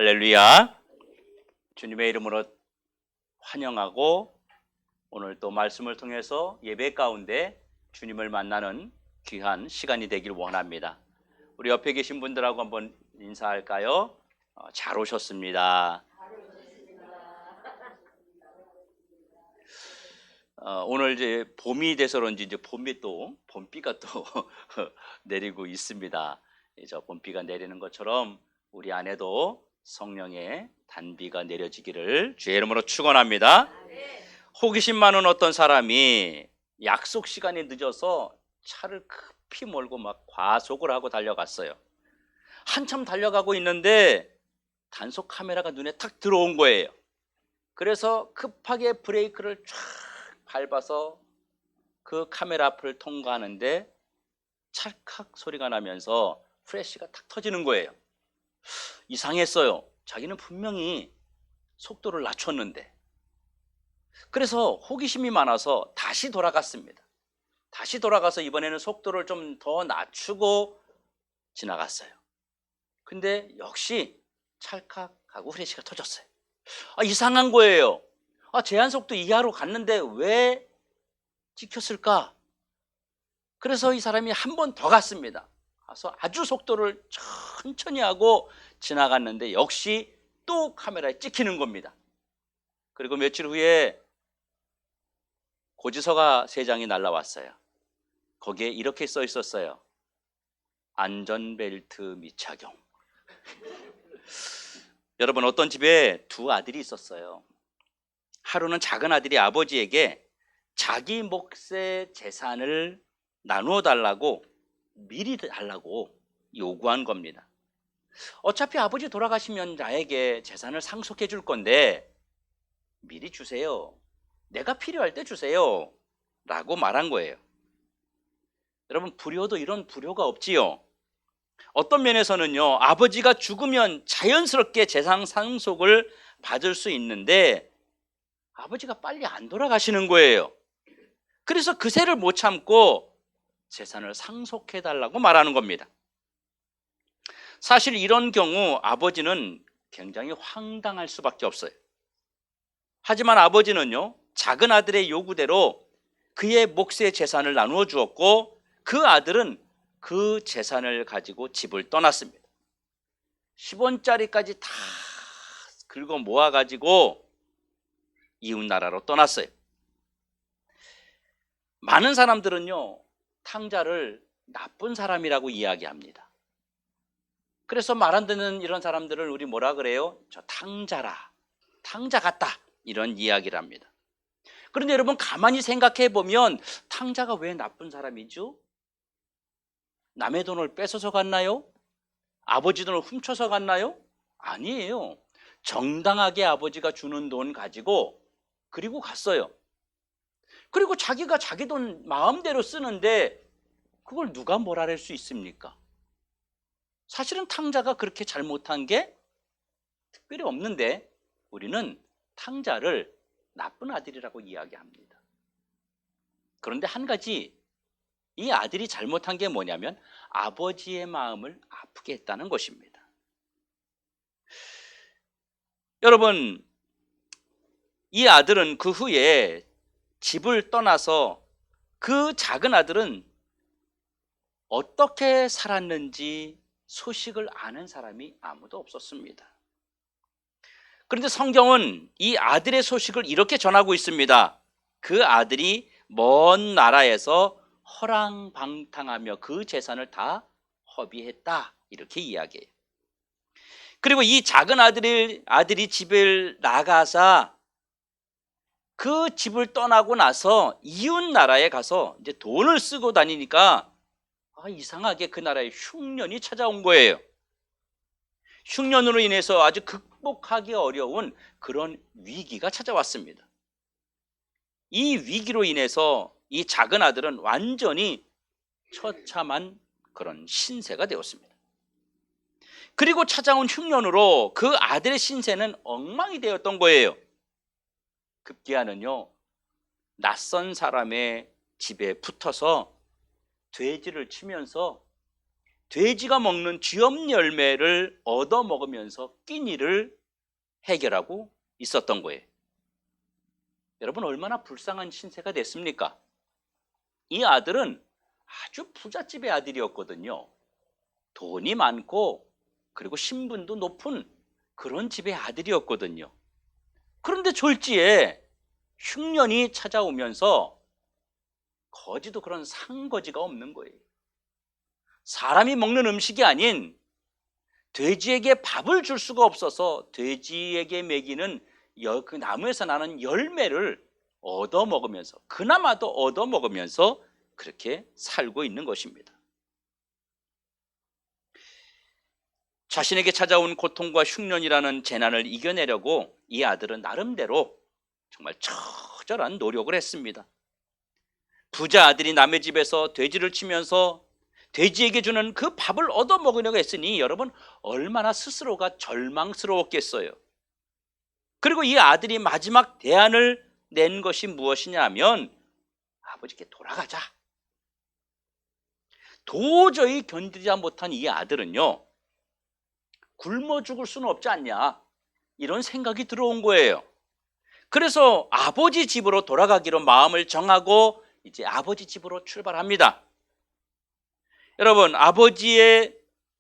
할렐루야. 주님의 이름으로 환영하고 오늘 또 말씀을 통해서 예배 가운데 주님을 만나는 귀한 시간이 되길 원합니다. 우리 옆에 계신 분들하고 한번 인사할까요? 잘 오셨습니다. 오늘 이제 봄이 돼서 그런지 이제 봄비가 또 내리고 있습니다. 저 봄비가 내리는 것처럼 우리 안에도 성령의 단비가 내려지기를 주의 이름으로 축원합니다. 호기심 많은 어떤 사람이 약속 시간이 늦어서 차를 급히 몰고 막 과속을 하고 달려갔어요. 한참 달려가고 있는데 단속 카메라가 눈에 탁 들어온 거예요. 그래서 급하게 브레이크를 쫙 밟아서 그 카메라 앞을 통과하는데 찰칵 소리가 나면서 프레쉬가 탁 터지는 거예요. 이상했어요. 자기는 분명히 속도를 낮췄는데. 그래서 호기심이 많아서 다시 돌아갔습니다. 다시 돌아가서 이번에는 속도를 좀 더 낮추고 지나갔어요. 근데 역시 찰칵하고 프레쉬가 터졌어요. 이상한 거예요. 제한속도 이하로 갔는데 왜 찍혔을까? 그래서 이 사람이 한 번 더 갔습니다. 가서 아주 속도를 천천히 하고 지나갔는데 역시 또 카메라에 찍히는 겁니다. 그리고 며칠 후에 고지서가 3장이 날라왔어요. 거기에 이렇게 써 있었어요. 안전벨트 미착용. 여러분, 어떤 집에 2 아들이 있었어요. 하루는 작은 아들이 아버지에게 자기 몫의 재산을 나누어 달라고 미리 달라고 요구한 겁니다. 어차피 아버지 돌아가시면 나에게 재산을 상속해 줄 건데 미리 주세요. 내가 필요할 때 주세요. 라고 말한 거예요. 여러분, 불효도 이런 불효가 없지요. 어떤 면에서는요, 아버지가 죽으면 자연스럽게 재산 상속을 받을 수 있는데 아버지가 빨리 안 돌아가시는 거예요. 그래서 그새를 못 참고 재산을 상속해 달라고 말하는 겁니다. 사실 이런 경우 아버지는 굉장히 황당할 수밖에 없어요. 하지만 아버지는요, 작은 아들의 요구대로 그의 몫의 재산을 나누어 주었고 그 아들은 그 재산을 가지고 집을 떠났습니다. 10원짜리까지 다 긁어 모아가지고 이웃나라로 떠났어요. 많은 사람들은요, 탕자를 나쁜 사람이라고 이야기합니다. 그래서 말 안 듣는 이런 사람들을 우리 뭐라 그래요? 저 탕자라, 탕자 같다, 이런 이야기를 합니다. 그런데 여러분, 가만히 생각해 보면 탕자가 왜 나쁜 사람이죠? 남의 돈을 뺏어서 갔나요? 아버지 돈을 훔쳐서 갔나요? 아니에요. 정당하게 아버지가 주는 돈 가지고 그리고 갔어요. 그리고 자기가 자기 돈 마음대로 쓰는데 그걸 누가 뭐라 할 수 있습니까? 사실은 탕자가 그렇게 잘못한 게 특별히 없는데 우리는 탕자를 나쁜 아들이라고 이야기합니다. 그런데 한 가지, 이 아들이 잘못한 게 뭐냐면 아버지의 마음을 아프게 했다는 것입니다. 여러분, 이 아들은 그 후에 집을 떠나서 그 작은 아들은 어떻게 살았는지 소식을 아는 사람이 아무도 없었습니다. 그런데 성경은 이 아들의 소식을 이렇게 전하고 있습니다. 그 아들이 먼 나라에서 허랑방탕하며 그 재산을 다 허비했다, 이렇게 이야기해요. 그리고 이 작은 아들이 집을 나가서 그 집을 떠나고 나서 이웃 나라에 가서 이제 돈을 쓰고 다니니까 이상하게 그 나라에 흉년이 찾아온 거예요. 흉년으로 인해서 아주 극복하기 어려운 그런 위기가 찾아왔습니다. 이 위기로 인해서 이 작은 아들은 완전히 처참한 그런 신세가 되었습니다. 그리고 찾아온 흉년으로 그 아들의 신세는 엉망이 되었던 거예요. 급기야는요, 낯선 사람의 집에 붙어서 돼지를 치면서 돼지가 먹는 쥐염 열매를 얻어 먹으면서 끼니를 해결하고 있었던 거예요. 여러분, 얼마나 불쌍한 신세가 됐습니까? 이 아들은 아주 부잣집의 아들이었거든요. 돈이 많고 그리고 신분도 높은 그런 집의 아들이었거든요. 그런데 졸지에 흉년이 찾아오면서 거지도 그런 상거지가 없는 거예요. 사람이 먹는 음식이 아닌 돼지에게 밥을 줄 수가 없어서 돼지에게 먹이는 그 나무에서 나는 열매를 얻어 먹으면서, 그나마도 얻어 먹으면서 그렇게 살고 있는 것입니다. 자신에게 찾아온 고통과 흉년이라는 재난을 이겨내려고 이 아들은 나름대로 정말 처절한 노력을 했습니다. 부자 아들이 남의 집에서 돼지를 치면서 돼지에게 주는 그 밥을 얻어 먹으려고 했으니 여러분, 얼마나 스스로가 절망스러웠겠어요. 그리고 이 아들이 마지막 대안을 낸 것이 무엇이냐면, 아버지께 돌아가자. 도저히 견디지 못한 이 아들은요, 굶어 죽을 수는 없지 않냐, 이런 생각이 들어온 거예요. 그래서 아버지 집으로 돌아가기로 마음을 정하고 이제 아버지 집으로 출발합니다. 여러분, 아버지의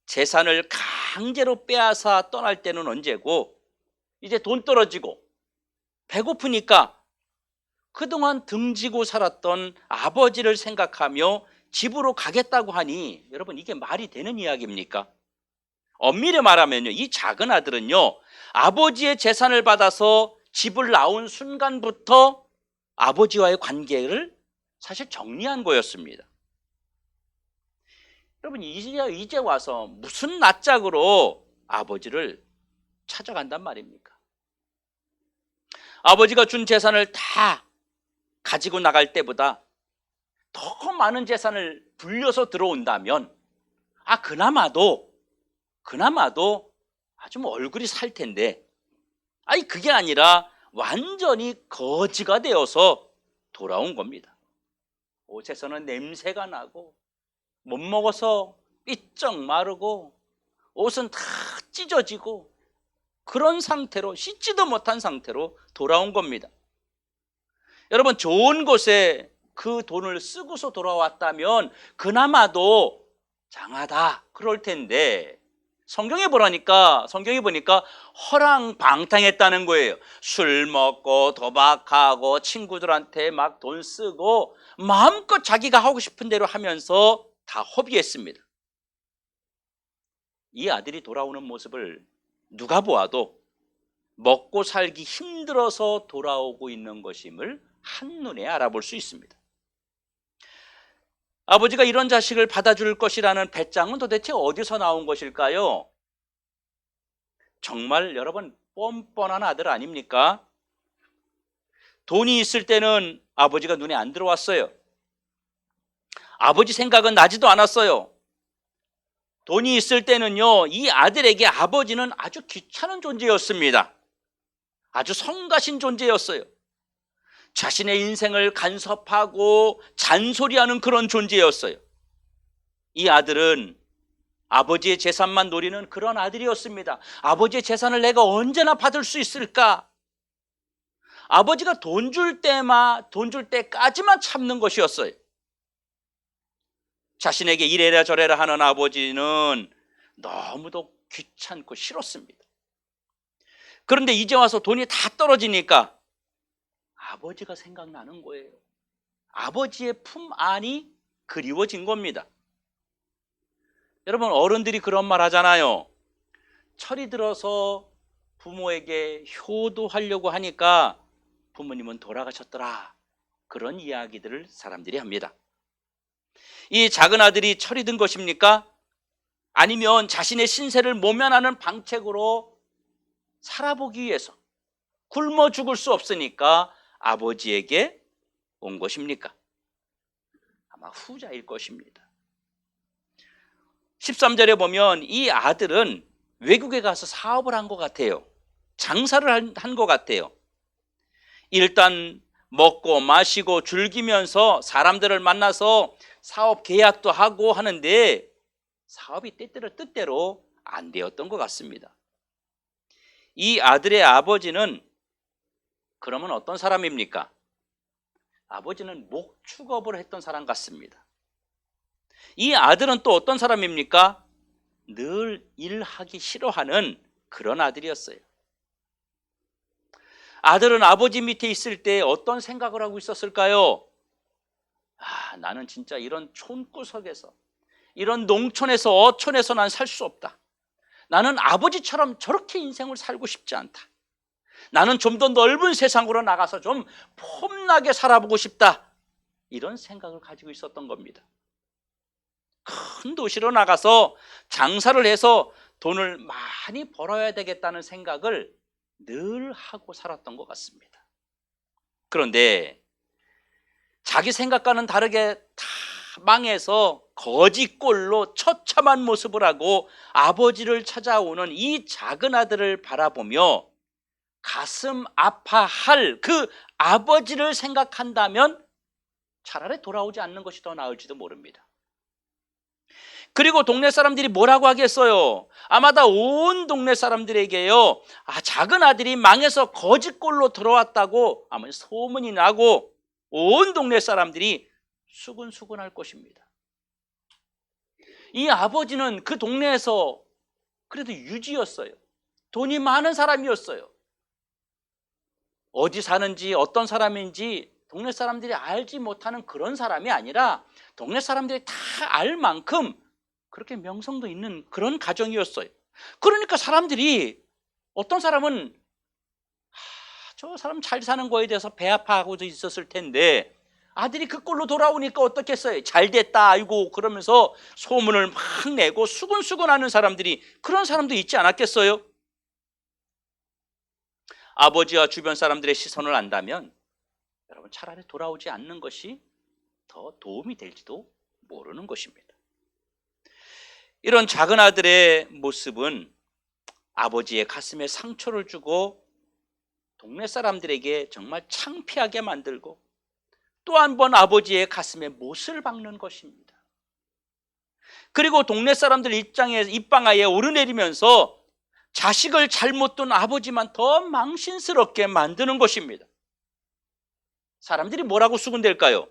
재산을 강제로 빼앗아 떠날 때는 언제고, 이제 돈 떨어지고 배고프니까 그동안 등지고 살았던 아버지를 생각하며 집으로 가겠다고 하니, 여러분, 이게 말이 되는 이야기입니까? 엄밀히 말하면요, 이 작은 아들은요, 아버지의 재산을 받아서 집을 나온 순간부터 아버지와의 관계를 사실 정리한 거였습니다. 여러분, 이제 와서 무슨 낯짝으로 아버지를 찾아간단 말입니까? 아버지가 준 재산을 다 가지고 나갈 때보다 더 많은 재산을 불려서 들어온다면, 그나마도 아주 얼굴이 살 텐데, 그게 아니라 완전히 거지가 되어서 돌아온 겁니다. 옷에서는 냄새가 나고 못 먹어서 삐쩍 마르고 옷은 다 찢어지고 그런 상태로, 씻지도 못한 상태로 돌아온 겁니다. 여러분, 좋은 곳에 그 돈을 쓰고서 돌아왔다면 그나마도 장하다 그럴 텐데, 성경에 보니까 허랑방탕했다는 거예요. 술 먹고 도박하고 친구들한테 막 돈 쓰고 마음껏 자기가 하고 싶은 대로 하면서 다 허비했습니다. 이 아들이 돌아오는 모습을 누가 보아도 먹고 살기 힘들어서 돌아오고 있는 것임을 한눈에 알아볼 수 있습니다. 아버지가 이런 자식을 받아줄 것이라는 배짱은 도대체 어디서 나온 것일까요? 정말 여러분, 뻔뻔한 아들 아닙니까? 돈이 있을 때는 아버지가 눈에 안 들어왔어요. 아버지 생각은 나지도 않았어요. 돈이 있을 때는요, 이 아들에게 아버지는 아주 귀찮은 존재였습니다. 아주 성가신 존재였어요. 자신의 인생을 간섭하고 잔소리하는 그런 존재였어요. 이 아들은 아버지의 재산만 노리는 그런 아들이었습니다. 아버지의 재산을 내가 언제나 받을 수 있을까? 아버지가 돈 줄 때까지만 참는 것이었어요. 자신에게 이래라 저래라 하는 아버지는 너무도 귀찮고 싫었습니다. 그런데 이제 와서 돈이 다 떨어지니까 아버지가 생각나는 거예요. 아버지의 품 안이 그리워진 겁니다. 여러분, 어른들이 그런 말 하잖아요. 철이 들어서 부모에게 효도하려고 하니까 부모님은 돌아가셨더라, 그런 이야기들을 사람들이 합니다. 이 작은 아들이 철이 든 것입니까? 아니면 자신의 신세를 모면하는 방책으로 살아보기 위해서 굶어 죽을 수 없으니까 아버지에게 온 것입니까? 아마 후자일 것입니다. 13절에 보면 이 아들은 외국에 가서 사업을 한 것 같아요. 장사를 한 것 같아요. 일단 먹고 마시고 즐기면서 사람들을 만나서 사업 계약도 하고 하는데, 사업이 뜻대로 안 되었던 것 같습니다. 이 아들의 아버지는 그러면 어떤 사람입니까? 아버지는 목축업을 했던 사람 같습니다. 이 아들은 또 어떤 사람입니까? 늘 일하기 싫어하는 그런 아들이었어요. 아들은 아버지 밑에 있을 때 어떤 생각을 하고 있었을까요? 나는 진짜 이런 촌구석에서, 이런 농촌에서, 어촌에서 난 살 수 없다. 나는 아버지처럼 저렇게 인생을 살고 싶지 않다. 나는 좀 더 넓은 세상으로 나가서 좀 폼나게 살아보고 싶다. 이런 생각을 가지고 있었던 겁니다. 큰 도시로 나가서 장사를 해서 돈을 많이 벌어야 되겠다는 생각을 늘 하고 살았던 것 같습니다. 그런데 자기 생각과는 다르게 다 망해서 거지꼴로 처참한 모습을 하고 아버지를 찾아오는 이 작은 아들을 바라보며 가슴 아파할 그 아버지를 생각한다면 차라리 돌아오지 않는 것이 더 나을지도 모릅니다. 그리고 동네 사람들이 뭐라고 하겠어요? 아마도 온 동네 사람들에게요, 작은 아들이 망해서 거지꼴로 들어왔다고 아마 소문이 나고 온 동네 사람들이 수근수근할 것입니다. 이 아버지는 그 동네에서 그래도 유지였어요. 돈이 많은 사람이었어요. 어디 사는지 어떤 사람인지 동네 사람들이 알지 못하는 그런 사람이 아니라 동네 사람들이 다 알 만큼 그렇게 명성도 있는 그런 가정이었어요. 그러니까 사람들이, 어떤 사람은 저 사람 잘 사는 거에 대해서 배 아파하고도 있었을 텐데 아들이 그 꼴로 돌아오니까 어떻겠어요? 잘 됐다, 아이고, 그러면서 소문을 막 내고 수근수근하는 사람들이, 그런 사람도 있지 않았겠어요? 아버지와 주변 사람들의 시선을 안다면 여러분, 차라리 돌아오지 않는 것이 더 도움이 될지도 모르는 것입니다. 이런 작은 아들의 모습은 아버지의 가슴에 상처를 주고 동네 사람들에게 정말 창피하게 만들고 또 한 번 아버지의 가슴에 못을 박는 것입니다. 그리고 동네 사람들 입방아에 오르내리면서 자식을 잘못 둔 아버지만 더 망신스럽게 만드는 것입니다. 사람들이 뭐라고 수군댈까요?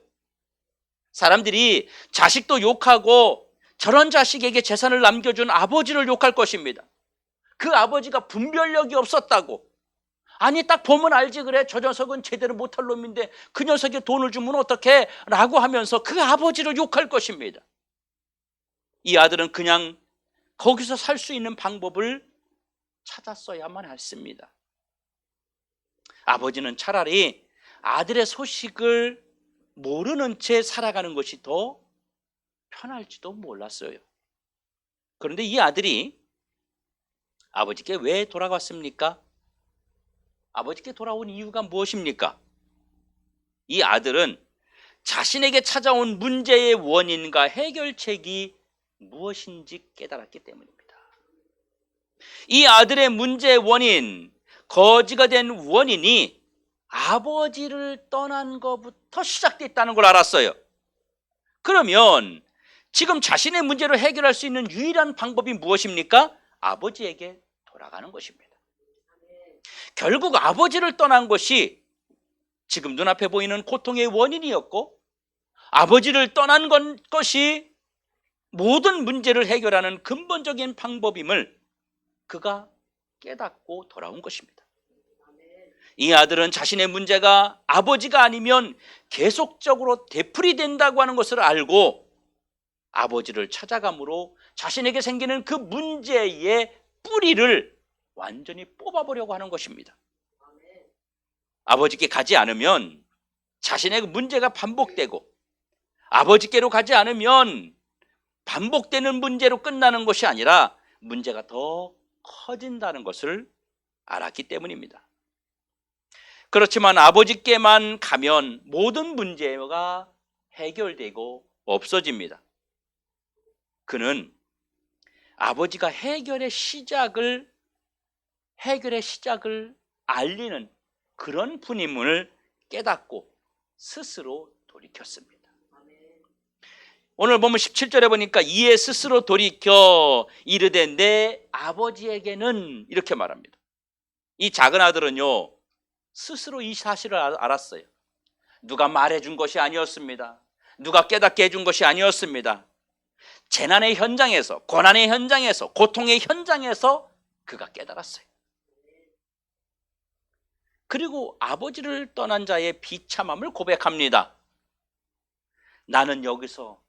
사람들이 자식도 욕하고 저런 자식에게 재산을 남겨준 아버지를 욕할 것입니다. 그 아버지가 분별력이 없었다고, 아니 딱 보면 알지, 그래 저 녀석은 제대로 못할 놈인데 그 녀석이 돈을 주면 어떡해? 라고 하면서 그 아버지를 욕할 것입니다. 이 아들은 그냥 거기서 살 수 있는 방법을 찾았어야만 했습니다. 아버지는 차라리 아들의 소식을 모르는 채 살아가는 것이 더 편할지도 몰랐어요. 그런데 이 아들이 아버지께 왜 돌아갔습니까? 아버지께 돌아온 이유가 무엇입니까? 이 아들은 자신에게 찾아온 문제의 원인과 해결책이 무엇인지 깨달았기 때문입니다. 이 아들의 문제의 원인, 거지가 된 원인이 아버지를 떠난 것부터 시작됐다는 걸 알았어요. 그러면 지금 자신의 문제를 해결할 수 있는 유일한 방법이 무엇입니까? 아버지에게 돌아가는 것입니다. 결국 아버지를 떠난 것이 지금 눈앞에 보이는 고통의 원인이었고, 아버지를 떠난 것이 모든 문제를 해결하는 근본적인 방법임을 그가 깨닫고 돌아온 것입니다. 이 아들은 자신의 문제가 아버지가 아니면 계속적으로 되풀이된다고 하는 것을 알고 아버지를 찾아감으로 자신에게 생기는 그 문제의 뿌리를 완전히 뽑아보려고 하는 것입니다. 아버지께 가지 않으면 자신의 문제가 반복되고, 아버지께로 가지 않으면 반복되는 문제로 끝나는 것이 아니라 문제가 더 커진다는 것을 알았기 때문입니다. 그렇지만 아버지께만 가면 모든 문제가 해결되고 없어집니다. 그는 아버지가 해결의 시작을 알리는 그런 분임을 깨닫고 스스로 돌이켰습니다. 오늘 보면 17절에 보니까 이에 스스로 돌이켜 이르되 내 아버지에게는, 이렇게 말합니다. 이 작은 아들은요, 스스로 이 사실을 알았어요. 누가 말해준 것이 아니었습니다. 누가 깨닫게 해준 것이 아니었습니다. 재난의 현장에서, 고난의 현장에서, 고통의 현장에서 그가 깨달았어요. 그리고 아버지를 떠난 자의 비참함을 고백합니다. 나는 여기서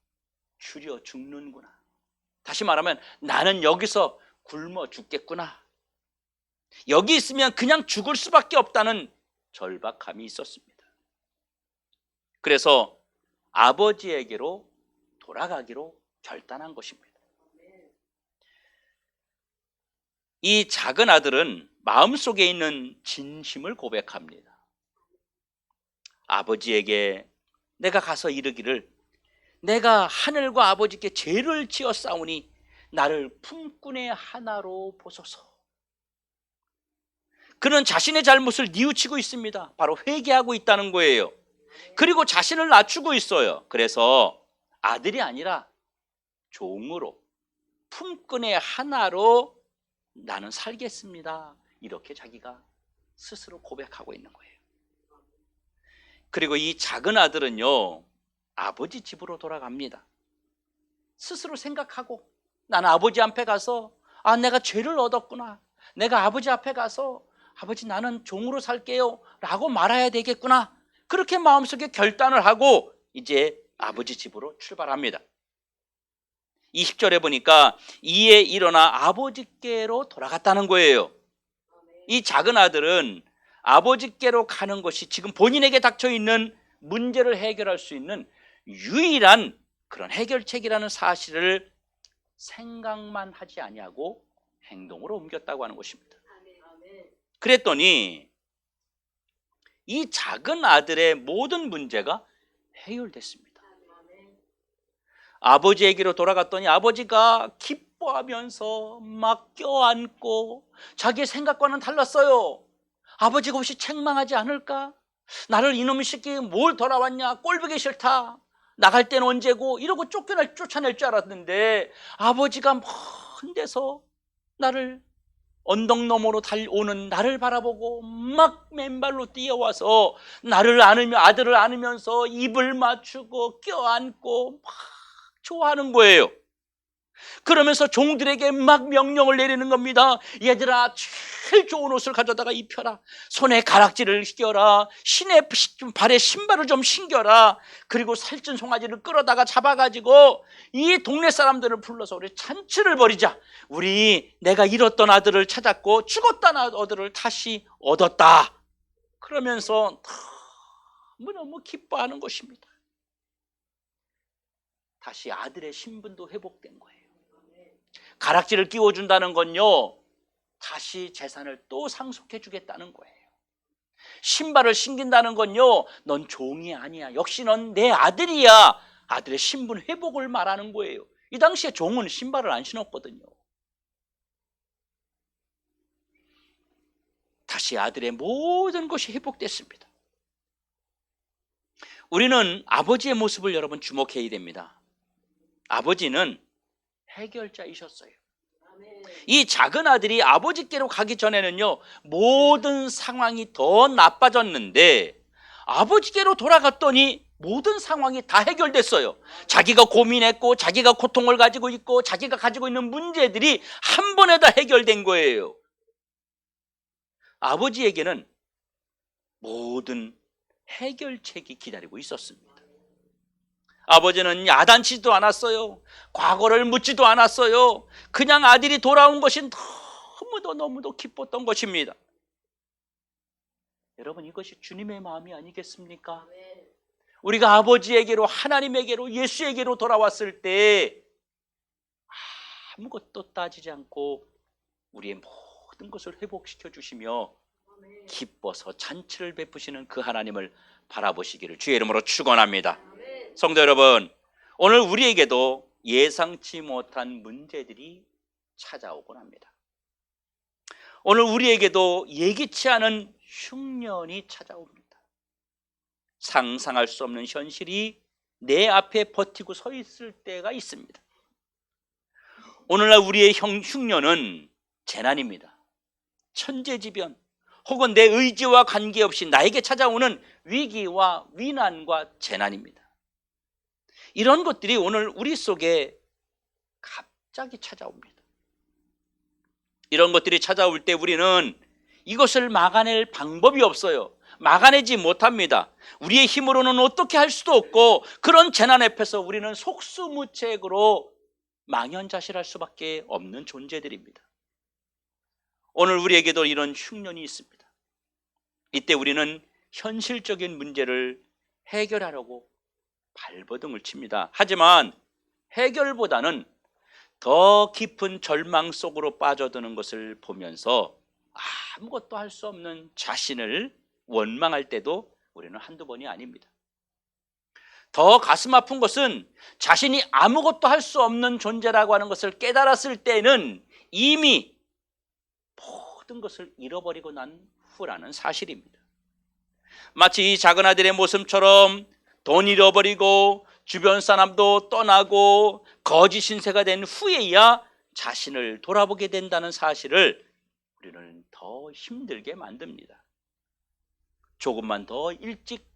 줄여 죽는구나. 다시 말하면 나는 여기서 굶어 죽겠구나. 여기 있으면 그냥 죽을 수밖에 없다는 절박함이 있었습니다. 그래서 아버지에게로 돌아가기로 결단한 것입니다. 이 작은 아들은 마음속에 있는 진심을 고백합니다. 아버지에게 내가 가서 이르기를 내가 하늘과 아버지께 죄를 지었사오니 나를 품꾼의 하나로 보소서. 그는 자신의 잘못을 뉘우치고 있습니다. 바로 회개하고 있다는 거예요. 그리고 자신을 낮추고 있어요. 그래서 아들이 아니라 종으로, 품꾼의 하나로 나는 살겠습니다. 이렇게 자기가 스스로 고백하고 있는 거예요. 그리고 이 작은 아들은요, 아버지 집으로 돌아갑니다. 스스로 생각하고 나는 아버지 앞에 가서 내가 죄를 얻었구나. 내가 아버지 앞에 가서 아버지 나는 종으로 살게요 라고 말해야 되겠구나. 그렇게 마음속에 결단을 하고 이제 아버지 집으로 출발합니다. 20절에 보니까 이에 일어나 아버지께로 돌아갔다는 거예요. 이 작은 아들은 아버지께로 가는 것이 지금 본인에게 닥쳐있는 문제를 해결할 수 있는 유일한 그런 해결책이라는 사실을 생각만 하지 아니하고 행동으로 옮겼다고 하는 것입니다. 그랬더니 이 작은 아들의 모든 문제가 해결됐습니다. 아버지에게로 돌아갔더니 아버지가 기뻐하면서 막 껴안고 자기의 생각과는 달랐어요. 아버지가 혹시 책망하지 않을까? 나를 이놈의 새끼 뭘 돌아왔냐? 꼴보기 싫다. 나갈 때는 언제고? 이러고 쫓아낼 줄 알았는데 아버지가 먼 데서 나를 언덕 너머로 달오는 나를 바라보고 막 맨발로 뛰어와서 나를 안으며 아들을 안으면서 입을 맞추고 껴안고 막 좋아하는 거예요. 그러면서 종들에게 막 명령을 내리는 겁니다. 얘들아, 제일 좋은 옷을 가져다가 입혀라. 손에 가락지를 씌겨라. 발에 신발을 좀 신겨라. 그리고 살찐 송아지를 끌어다가 잡아가지고 이 동네 사람들을 불러서 우리 잔치를 벌이자. 내가 잃었던 아들을 찾았고 죽었던 아들을 다시 얻었다. 그러면서 너무너무 기뻐하는 것입니다. 다시 아들의 신분도 회복된 거예요. 가락지를 끼워준다는 건요, 다시 재산을 또 상속해 주겠다는 거예요. 신발을 신긴다는 건요, 넌 종이 아니야. 역시 넌 내 아들이야. 아들의 신분 회복을 말하는 거예요. 이 당시에 종은 신발을 안 신었거든요. 다시 아들의 모든 것이 회복됐습니다. 우리는 아버지의 모습을 여러분 주목해야 됩니다. 아버지는 해결자이셨어요. 이 작은 아들이 아버지께로 가기 전에는요, 모든 상황이 더 나빠졌는데 아버지께로 돌아갔더니 모든 상황이 다 해결됐어요. 자기가 고민했고 자기가 고통을 가지고 있고 자기가 가지고 있는 문제들이 한 번에 다 해결된 거예요. 아버지에게는 모든 해결책이 기다리고 있었습니다. 아버지는 야단치지도 않았어요. 과거를 묻지도 않았어요. 그냥 아들이 돌아온 것이 너무도 기뻤던 것입니다. 여러분, 이것이 주님의 마음이 아니겠습니까? 우리가 아버지에게로, 하나님에게로, 예수에게로 돌아왔을 때 아무것도 따지지 않고 우리의 모든 것을 회복시켜 주시며 기뻐서 잔치를 베푸시는 그 하나님을 바라보시기를 주의 이름으로 축원합니다. 성도 여러분, 오늘 우리에게도 예상치 못한 문제들이 찾아오곤 합니다. 오늘 우리에게도 예기치 않은 흉년이 찾아옵니다. 상상할 수 없는 현실이 내 앞에 버티고 서 있을 때가 있습니다. 오늘날 우리의 흉년은 재난입니다. 천재지변 혹은 내 의지와 관계없이 나에게 찾아오는 위기와 위난과 재난입니다. 이런 것들이 오늘 우리 속에 갑자기 찾아옵니다. 이런 것들이 찾아올 때 우리는 이것을 막아낼 방법이 없어요. 막아내지 못합니다. 우리의 힘으로는 어떻게 할 수도 없고, 그런 재난 앞에서 우리는 속수무책으로 망연자실할 수밖에 없는 존재들입니다. 오늘 우리에게도 이런 흉년이 있습니다. 이때 우리는 현실적인 문제를 해결하려고 발버둥을 칩니다. 하지만 해결보다는 더 깊은 절망 속으로 빠져드는 것을 보면서 아무것도 할 수 없는 자신을 원망할 때도 우리는 한두 번이 아닙니다. 더 가슴 아픈 것은 자신이 아무것도 할 수 없는 존재라고 하는 것을 깨달았을 때는 이미 모든 것을 잃어버리고 난 후라는 사실입니다. 마치 이 작은 아들의 모습처럼 돈 잃어버리고 주변 사람도 떠나고 거짓 신세가 된 후에야 자신을 돌아보게 된다는 사실을 우리는 더 힘들게 만듭니다. 조금만 더 일찍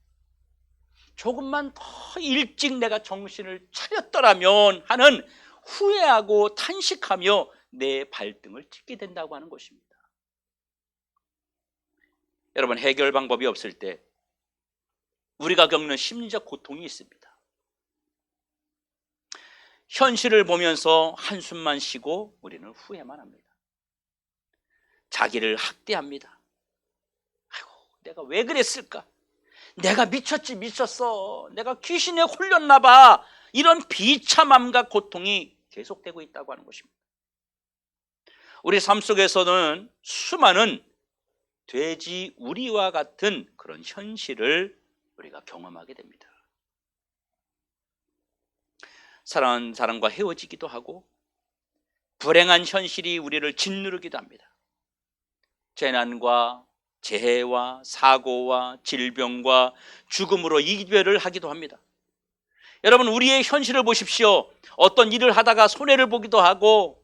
내가 정신을 차렸더라면 하는 후회하고 탄식하며 내 발등을 찍게 된다고 하는 것입니다. 여러분, 해결 방법이 없을 때 우리가 겪는 심리적 고통이 있습니다. 현실을 보면서 한숨만 쉬고 우리는 후회만 합니다. 자기를 학대합니다. 아이고, 내가 왜 그랬을까? 내가 미쳤어. 내가 귀신에 홀렸나 봐. 이런 비참함과 고통이 계속되고 있다고 하는 것입니다. 우리 삶 속에서는 수많은 돼지 우리와 같은 그런 현실을 우리가 경험하게 됩니다. 사랑하는 사람과 헤어지기도 하고, 불행한 현실이 우리를 짓누르기도 합니다. 재난과 재해와 사고와 질병과 죽음으로 이별을 하기도 합니다. 여러분, 우리의 현실을 보십시오. 어떤 일을 하다가 손해를 보기도 하고,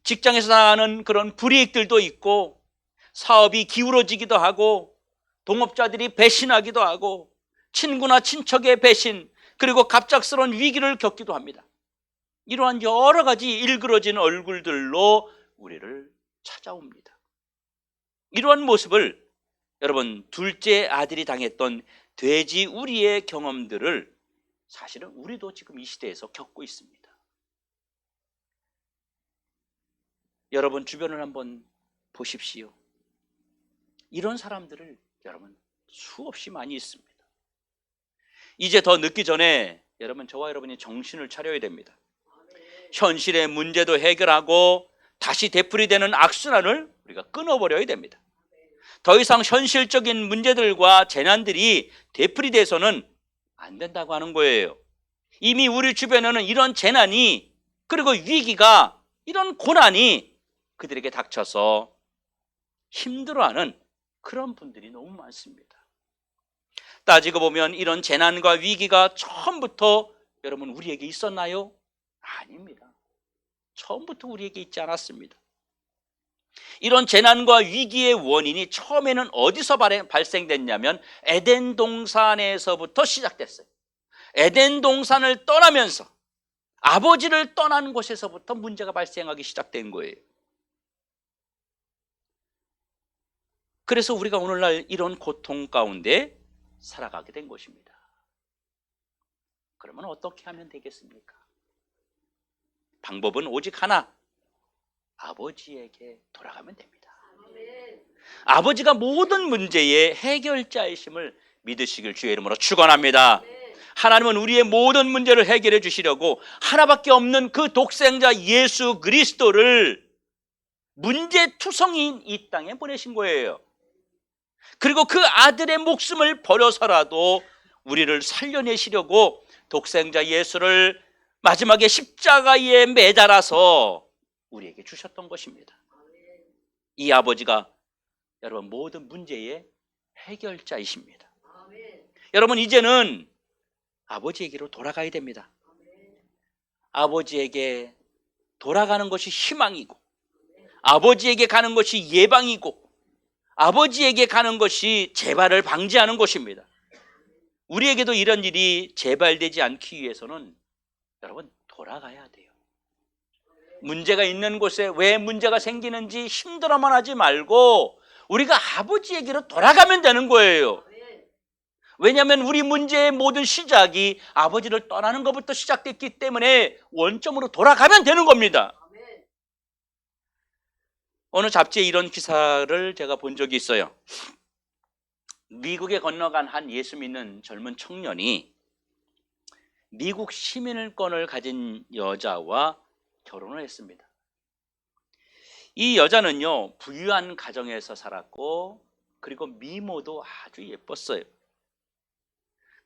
직장에서 당하는 그런 불이익들도 있고, 사업이 기울어지기도 하고, 동업자들이 배신하기도 하고, 친구나 친척의 배신, 그리고 갑작스러운 위기를 겪기도 합니다. 이러한 여러 가지 일그러진 얼굴들로 우리를 찾아옵니다. 이러한 모습을 여러분, 둘째 아들이 당했던 돼지 우리의 경험들을 사실은 우리도 지금 이 시대에서 겪고 있습니다. 여러분 주변을 한번 보십시오. 이런 사람들을 여러분 수없이 많이 있습니다. 이제 더 늦기 전에 여러분, 저와 여러분이 정신을 차려야 됩니다. 현실의 문제도 해결하고 다시 되풀이되는 악순환을 우리가 끊어버려야 됩니다. 더 이상 현실적인 문제들과 재난들이 되풀이돼서는 안 된다고 하는 거예요. 이미 우리 주변에는 이런 재난이, 그리고 위기가, 이런 고난이 그들에게 닥쳐서 힘들어하는 그런 분들이 너무 많습니다. 따지고 보면 이런 재난과 위기가 처음부터 여러분 우리에게 있었나요? 아닙니다. 처음부터 우리에게 있지 않았습니다. 이런 재난과 위기의 원인이 처음에는 어디서 발생됐냐면 에덴 동산에서부터 시작됐어요. 에덴 동산을 떠나면서 아버지를 떠난 곳에서부터 문제가 발생하기 시작된 거예요. 그래서 우리가 오늘날 이런 고통 가운데 살아가게 된 것입니다. 그러면 어떻게 하면 되겠습니까? 방법은 오직 하나, 아버지에게 돌아가면 됩니다. 아버지가 모든 문제의 해결자이심을 믿으시길 주의 이름으로 축원합니다. 하나님은 우리의 모든 문제를 해결해 주시려고 하나밖에 없는 그 독생자 예수 그리스도를 문제투성이인 이 땅에 보내신 거예요. 그리고 그 아들의 목숨을 버려서라도 우리를 살려내시려고 독생자 예수를 마지막에 십자가에 매달아서 우리에게 주셨던 것입니다. 이 아버지가 여러분 모든 문제의 해결자이십니다. 여러분, 이제는 아버지에게로 돌아가야 됩니다. 아버지에게 돌아가는 것이 희망이고, 아버지에게 가는 것이 예방이고, 아버지에게 가는 것이 재발을 방지하는 것입니다. 우리에게도 이런 일이 재발되지 않기 위해서는 여러분 돌아가야 돼요. 문제가 있는 곳에 왜 문제가 생기는지 힘들어만 하지 말고 우리가 아버지에게로 돌아가면 되는 거예요. 왜냐하면 우리 문제의 모든 시작이 아버지를 떠나는 것부터 시작됐기 때문에 원점으로 돌아가면 되는 겁니다. 어느 잡지에 이런 기사를 제가 본 적이 있어요. 미국에 건너간 한 예수 믿는 젊은 청년이 미국 시민권을 가진 여자와 결혼을 했습니다. 이 여자는요, 부유한 가정에서 살았고, 그리고 미모도 아주 예뻤어요.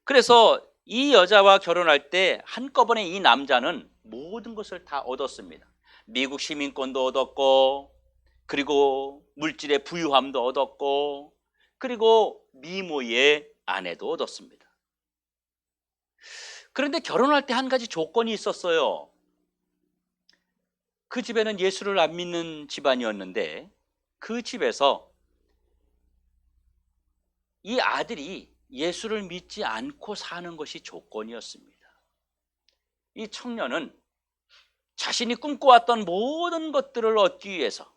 그래서 이 여자와 결혼할 때 한꺼번에 이 남자는 모든 것을 다 얻었습니다. 미국 시민권도 얻었고, 그리고 물질의 부유함도 얻었고, 그리고 미모의 아내도 얻었습니다. 그런데 결혼할 때 한 가지 조건이 있었어요. 그 집에는 예수를 안 믿는 집안이었는데 그 집에서 이 아들이 예수를 믿지 않고 사는 것이 조건이었습니다. 이 청년은 자신이 꿈꿔왔던 모든 것들을 얻기 위해서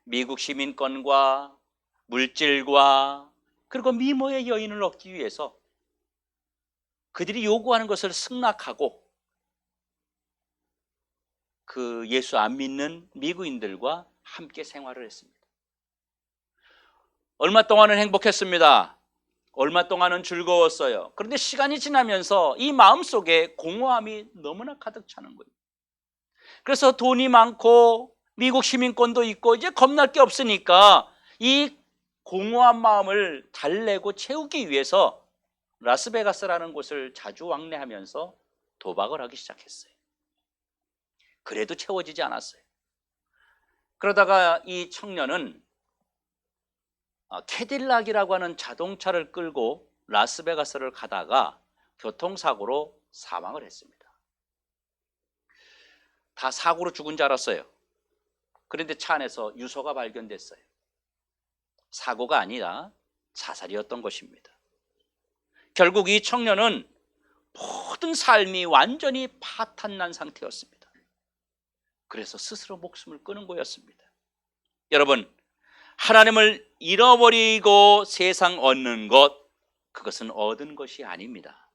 미국 시민권과 물질과 그리고 미모의 여인을 얻기 위해서 그들이 요구하는 것을 승낙하고 그 예수 안 믿는 미국인들과 함께 생활을 했습니다. 얼마 동안은 행복했습니다. 얼마 동안은 즐거웠어요. 그런데 시간이 지나면서 이 마음속에 공허함이 너무나 가득 차는 거예요. 그래서 돈이 많고 미국 시민권도 있고 이제 겁날 게 없으니까 이 공허한 마음을 달래고 채우기 위해서 라스베가스라는 곳을 자주 왕래하면서 도박을 하기 시작했어요. 그래도 채워지지 않았어요. 그러다가 이 청년은 캐딜락이라고 하는 자동차를 끌고 라스베가스를 가다가 교통사고로 사망을 했습니다. 다 사고로 죽은 줄 알았어요. 그런데 차 안에서 유서가 발견됐어요. 사고가 아니라 자살이었던 것입니다. 결국 이 청년은 모든 삶이 완전히 파탄난 상태였습니다. 그래서 스스로 목숨을 끊은 거였습니다. 여러분, 하나님을 잃어버리고 세상 얻는 것, 그것은 얻은 것이 아닙니다.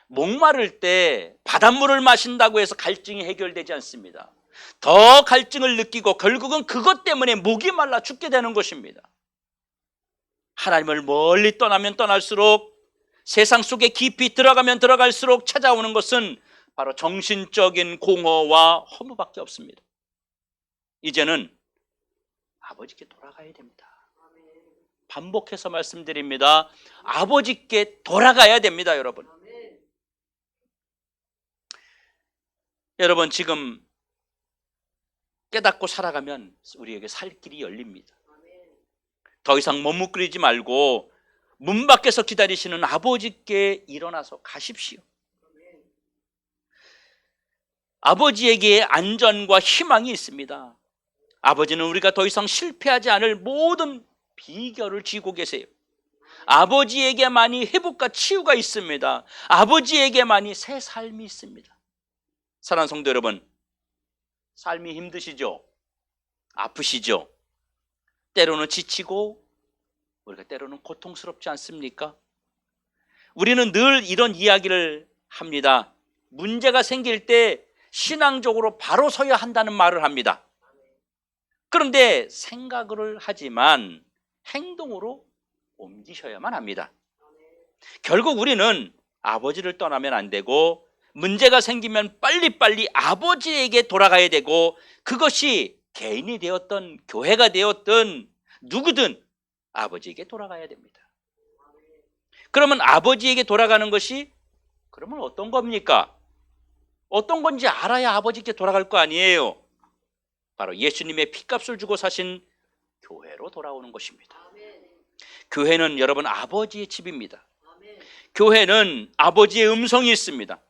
목마를 때 바닷물을 마신다고 해서 갈증이 해결되지 않습니다. 더 갈증을 느끼고 결국은 그것 때문에 목이 말라 죽게 되는 것입니다. 하나님을 멀리 떠나면 떠날수록, 세상 속에 깊이 들어가면 들어갈수록 찾아오는 것은 바로 정신적인 공허와 허무밖에 없습니다. 이제는 아버지께 돌아가야 됩니다. 반복해서 말씀드립니다. 아버지께 돌아가야 됩니다, 여러분. 여러분, 지금 깨닫고 살아가면 우리에게 살 길이 열립니다. 더 이상 머뭇거리지 말고 문 밖에서 기다리시는 아버지께 일어나서 가십시오. 아버지에게 안전과 희망이 있습니다. 아버지는 우리가 더 이상 실패하지 않을 모든 비결을 쥐고 계세요. 아버지에게만이 회복과 치유가 있습니다. 아버지에게만이 새 삶이 있습니다. 사랑하는 성도 여러분, 삶이 힘드시죠? 아프시죠? 때로는 지치고 우리가 때로는 고통스럽지 않습니까? 우리는 늘 이런 이야기를 합니다. 문제가 생길 때 신앙적으로 바로 서야 한다는 말을 합니다. 그런데 생각을 하지만 행동으로 옮기셔야만 합니다. 결국 우리는 아버지를 떠나면 안 되고 문제가 생기면 빨리빨리 아버지에게 돌아가야 되고, 그것이 개인이 되었든 교회가 되었든 누구든 아버지에게 돌아가야 됩니다. 그러면 아버지에게 돌아가는 것이 그러면 어떤 겁니까? 어떤 건지 알아야 아버지께 돌아갈 거 아니에요. 바로 예수님의 피값을 주고 사신 교회로 돌아오는 것입니다. 교회는 여러분 아버지의 집입니다. 교회는 아버지의 음성이 있습니다.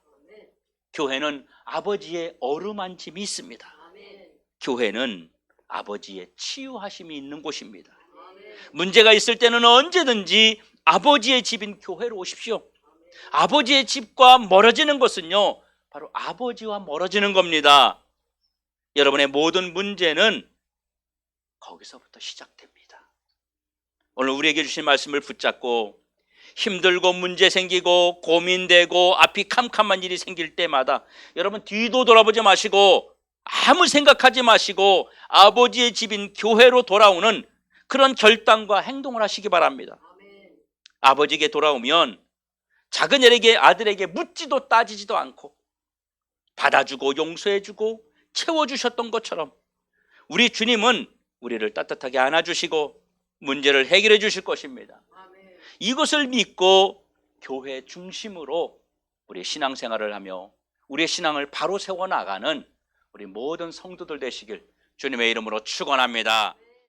교회는 아버지의 어루만짐이 있습니다. 교회는 아버지의 치유하심이 있는 곳입니다. 문제가 있을 때는 언제든지 아버지의 집인 교회로 오십시오. 아버지의 집과 멀어지는 것은요, 바로 아버지와 멀어지는 겁니다. 여러분의 모든 문제는 거기서부터 시작됩니다. 오늘 우리에게 주신 말씀을 붙잡고 힘들고 문제 생기고 고민되고 앞이 캄캄한 일이 생길 때마다 여러분 뒤도 돌아보지 마시고 아무 생각하지 마시고 아버지의 집인 교회로 돌아오는 그런 결단과 행동을 하시기 바랍니다. 아버지에게 돌아오면 작은 아들에게 묻지도 따지지도 않고 받아주고 용서해주고 채워주셨던 것처럼 우리 주님은 우리를 따뜻하게 안아주시고 문제를 해결해 주실 것입니다. 이것을 믿고 교회 중심으로 우리 신앙생활을 하며 우리의 신앙을 바로 세워나가는 우리 모든 성도들 되시길 주님의 이름으로 축원합니다.